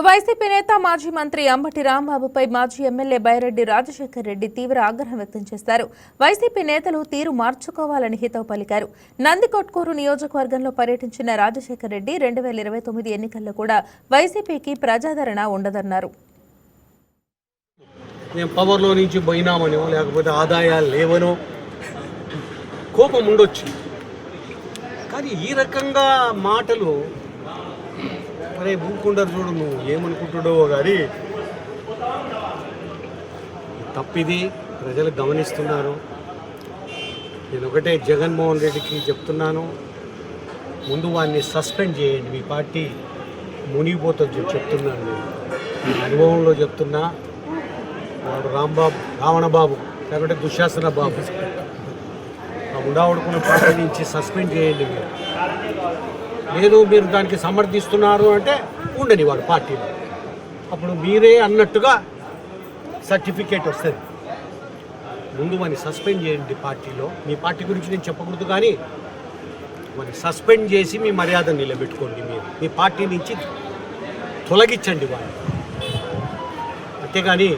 YCP నేత మాజీ మంత్రి అంబటి రాంబాబుపై మాజీ ఎమ్మెల్యే బైరెడ్డి రాజశేఖర్ రెడ్డి తీవ్ర ఆగ్రహం వ్యక్తం చేశారు. వైసీపీ నేతలు తీరు మార్చుకోవాలని హితవు పలికారు. నందికొట్కూరు నియోజకవర్గంలో పర్యటించిన రాజశేఖర్ రెడ్డి 2029 ఎన్నికల్లో కూడా వైసీపీకి ప్రజాదరణ ఉండదన్నారు. మేము పవర్లో నుంచి పోయినామనో లేకపోతే ఆదాయాలు లేవనో కోపం ఉండొచ్చు, కానీ ఈ రకంగా మాటలు అరే ఊరుకుంటారు చూడు, నువ్వు ఏమనుకుంటుడో కానీ తప్పిది ప్రజలు గమనిస్తున్నారు. నేను ఒకటే జగన్మోహన్ రెడ్డికి చెప్తున్నాను, ముందు వాడిని సస్పెండ్ చేయండి, మీ పార్టీ మునిగిపోతుంది చెప్తున్నాను. నేను అనుభవంలో చెప్తున్నా. వాడు రావణబాబు లేకుంటే దుశ్శాసన బాబు ఆ ఉండావడుకున్న పార్టీ నుంచి సస్పెండ్ చేయండి. మీరు లేదు మీరు దానికి సమర్థిస్తున్నారు అంటే ఉండని వాడు పార్టీలో, అప్పుడు మీరే అన్నట్టుగా సర్టిఫికేట్ వస్తుంది. ముందు వాడిని సస్పెండ్ చేయండి పార్టీలో. మీ పార్టీ గురించి నేను చెప్పకూడదు, కానీ వాడిని సస్పెండ్ చేసి మీ మర్యాద నిలబెట్టుకోండి. మీరు మీ పార్టీ నుంచి తొలగించండి వాడిని. అంతేగాని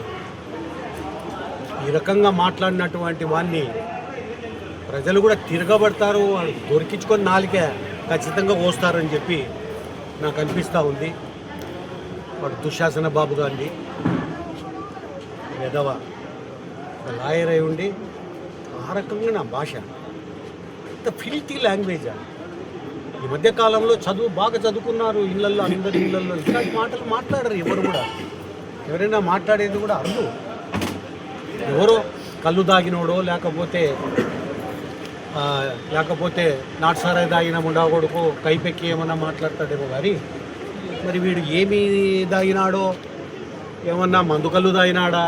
ఈ రకంగా మాట్లాడినటువంటి వాడిని ప్రజలు కూడా తిరగబడతారు, వాళ్ళు దొరికించుకొని నాలుగే ఖచ్చితంగా పోస్తారని చెప్పి నాకు అనిపిస్తూ ఉంది. వాడు దుశ్శాసన బాబు గారిని మెదవ లాయర్ అయి ఉండి ఆ రకంగా నా భాష ఇంత ఫిల్తీ లాంగ్వేజ్. ఈ మధ్యకాలంలో బాగా చదువుకున్నారు ఇళ్ళల్లో, అందరి ఇళ్ళల్లో ఇట్లాంటి మాటలు మాట్లాడరు ఎవరు కూడా. ఎవరైనా మాట్లాడేది కూడా అర్థం. ఎవరో కళ్ళు దాగినోడో లేకపోతే నాటుసారాయి దాగిన ముండాగొడుకు కైపెక్కి ఏమన్నా మాట్లాడతాడేమో, కానీ మరి వీడు ఏమి దాగినాడో, ఏమన్నా మందు కళ్ళు దాగినాడా,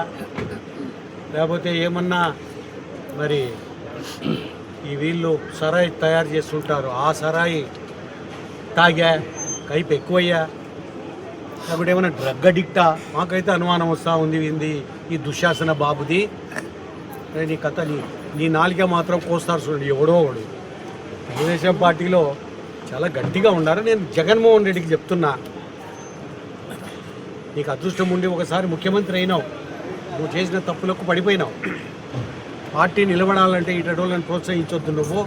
లేకపోతే ఏమన్నా మరి ఈ వీళ్ళు సరాయి తయారు చేస్తుంటారు, ఆ సరాయి తాగా కైపు ఎక్కువయ్యా, లేకపోతే ఏమన్నా డ్రగ్ అడిక్టా, మాకైతే అనుమానం వస్తూ ఉంది ఈ దుశ్శాసన బాబుది. నీ కథ నీ నాలుగే మాత్రం కోస్తారు చూడండి ఎవడో ఒకడు. తెలుగుదేశం పార్టీలో చాలా గట్టిగా ఉన్నారు. నేను జగన్మోహన్ రెడ్డికి చెప్తున్నా, నీకు అదృష్టం ఉండి ఒకసారి ముఖ్యమంత్రి అయినావు, నువ్వు చేసిన తప్పులకు పడిపోయినావు. పార్టీ నిలబడాలంటే ఇటోళ్ళని ప్రోత్సహించొద్దు. నువ్వు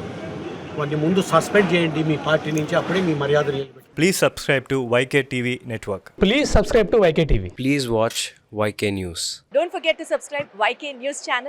వాడిని ముందు సస్పెండ్ చేయండి మీ పార్టీ నుంచి, అప్పుడే మీ మర్యాద నిలబెట్టి. Please subscribe to YK TV Network. Please subscribe to YK TV. Please watch YK News. Don't forget to subscribe YK News channel.